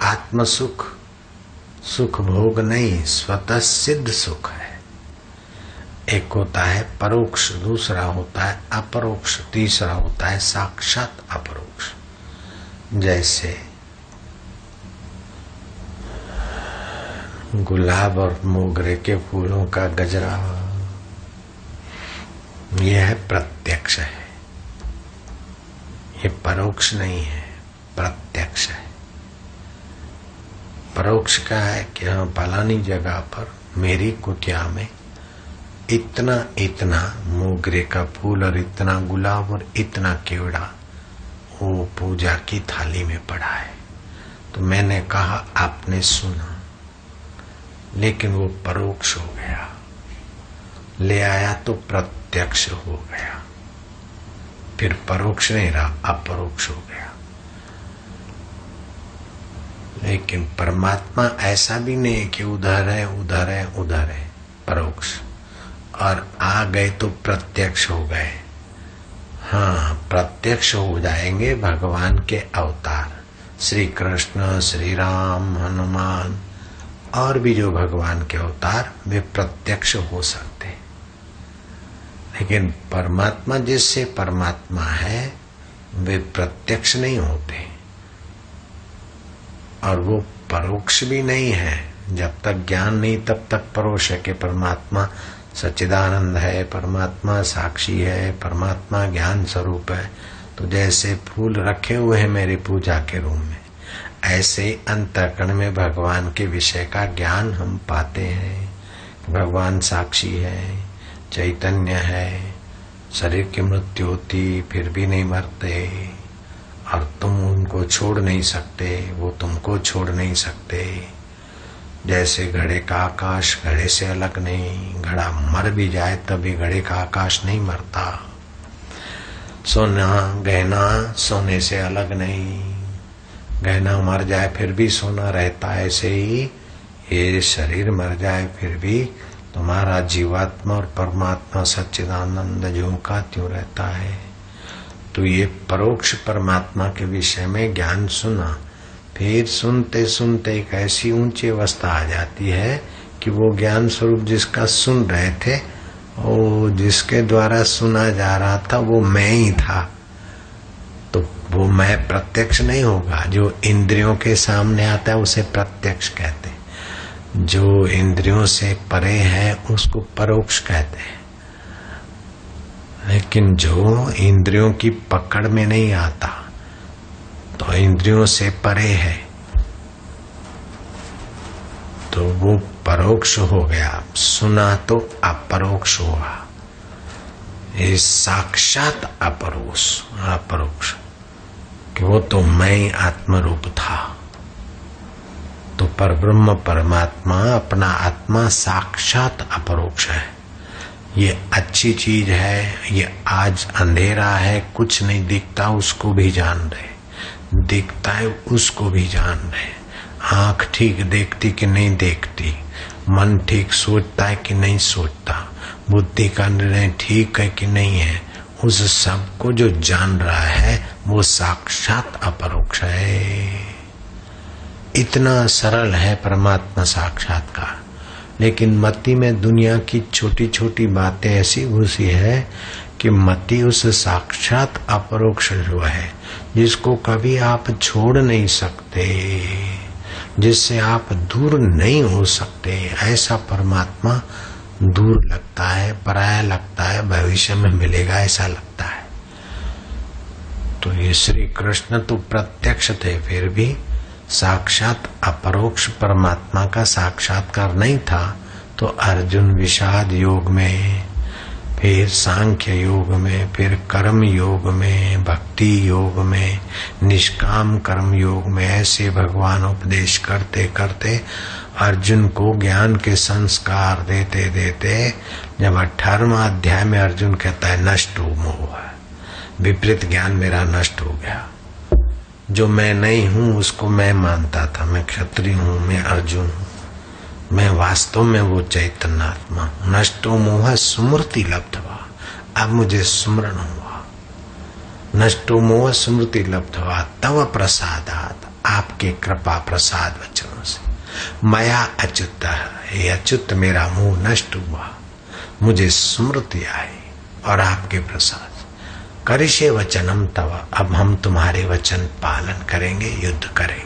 आत्म सुख सुख भोग नहीं, स्वतः सिद्ध सुख है। एक होता है परोक्ष, दूसरा होता है अपरोक्ष, तीसरा होता है साक्षात अपरोक्ष। जैसे गुलाब और मोगरे के फूलों का गजरा, यह है प्रत्यक्ष है, ये परोक्ष नहीं है, प्रत्यक्ष है। परोक्ष का है कि हाँ फलानी जगह पर मेरी कुटिया में इतना इतना मोगरे का फूल और इतना गुलाब और इतना केवड़ा वो पूजा की थाली में पड़ा है। तो मैंने कहा, आपने सुना, लेकिन वो परोक्ष हो गया। ले आया तो प्रत्यक्ष हो गया, फिर परोक्ष नहीं रहा, अपरोक्ष हो गया। लेकिन परमात्मा ऐसा भी नहीं है कि उधर है उधर है उधर है, परोक्ष, और आ गए तो प्रत्यक्ष हो गए। हाँ, प्रत्यक्ष हो जाएंगे भगवान के अवतार, श्री कृष्ण, श्री राम, हनुमान और भी जो भगवान के अवतार, वे प्रत्यक्ष हो सकते। लेकिन परमात्मा जिससे परमात्मा है वे प्रत्यक्ष नहीं होते, और वो परोक्ष भी नहीं है। जब तक ज्ञान नहीं तब तक परोक्ष है कि परमात्मा सच्चिदानंद है, परमात्मा साक्षी है, परमात्मा ज्ञान स्वरूप है। तो जैसे फूल रखे हुए हैं मेरी पूजा के रूम में, ऐसे अंतःकरण में भगवान के विषय का ज्ञान हम पाते हैं। भगवान साक्षी है, चैतन्य है, शरीर की मृत्यु होती फिर भी नहीं मरते, और तुम उनको छोड़ नहीं सकते, वो तुमको छोड़ नहीं सकते। जैसे घड़े का आकाश घड़े से अलग नहीं, घड़ा मर भी जाए तभी घड़े का आकाश नहीं मरता। सोना गहना सोने से अलग नहीं, गहना मर जाए फिर भी सोना रहता। ऐसे ही ये शरीर मर जाए फिर भी तुम्हारा जीवात्मा और परमात्मा सच्चिदानंद ज्यों का त्यों रहता है। तो ये परोक्ष परमात्मा के विषय में ज्ञान सुना, फिर सुनते सुनते एक ऐसी ऊंची अवस्था आ जाती है कि वो ज्ञान स्वरूप जिसका सुन रहे थे, वो जिसके द्वारा सुना जा रहा था वो मैं ही था। तो वो मैं प्रत्यक्ष नहीं होगा। जो इंद्रियों के सामने आता है उसे प्रत्यक्ष कहते हैं, जो इंद्रियों से परे है उसको परोक्ष कहते हैं। लेकिन जो इंद्रियों की पकड़ में नहीं आता, तो इंद्रियों से परे है, तो वो परोक्ष हो गया। सुना तो अपरोक्ष हुआ, ये साक्षात अपरोक्ष कि वो तो मैं आत्मरूप था। तो परब्रह्म परमात्मा अपना आत्मा साक्षात अपरोक्ष है। ये अच्छी चीज है, ये आज अंधेरा है, कुछ नहीं दिखता उसको भी जान रहे, दिखता है उसको भी जान रहे। आंख ठीक देखती कि नहीं देखती, मन ठीक सोचता है कि नहीं सोचता, बुद्धि का निर्णय ठीक है कि नहीं है, उस सब को जो जान रहा है वो साक्षात अपरोक्ष है। इतना सरल है परमात्मा साक्षात्कार। लेकिन मति में दुनिया की छोटी छोटी बातें ऐसी घुसी है कि मति उस साक्षात अपरोक्ष जो है, जिसको कभी आप छोड़ नहीं सकते, जिससे आप दूर नहीं हो सकते, ऐसा परमात्मा दूर लगता है, पराया लगता है, भविष्य में मिलेगा ऐसा लगता है। तो ये श्री कृष्ण तो प्रत्यक्ष थे, फिर भी साक्षात अपरोक्ष परमात्मा का साक्षात्कार नहीं था। तो अर्जुन विषाद योग में, फिर सांख्य योग में, फिर कर्म योग में, भक्ति योग में, निष्काम कर्म योग में, ऐसे भगवान उपदेश करते करते अर्जुन को ज्ञान के संस्कार देते देते जब 18वां अध्याय में अर्जुन कहता है नष्ट हो मोह, विपरीत ज्ञान मेरा नष्ट हो गया। जो मैं नहीं हूँ उसको मैं मानता था, मैं क्षत्रिय हूँ, मैं अर्जुन हूँ, मैं वास्तव में वो चैतन्य आत्मा हूँ। नष्टो मोह स्मृति लब्धवा, अब मुझे स्मरण हुआ। नष्टो मोह स्मृति लब्धवा तव प्रसादात, आपके कृपा प्रसाद वचनों से। मया अच्युत, हे अच्युत मेरा मुंह नष्ट हुआ, मुझे स्मृति आई और आपके प्रसाद। करिष्ये वचनम तव, अब हम तुम्हारे वचन पालन करेंगे, युद्ध करेंगे।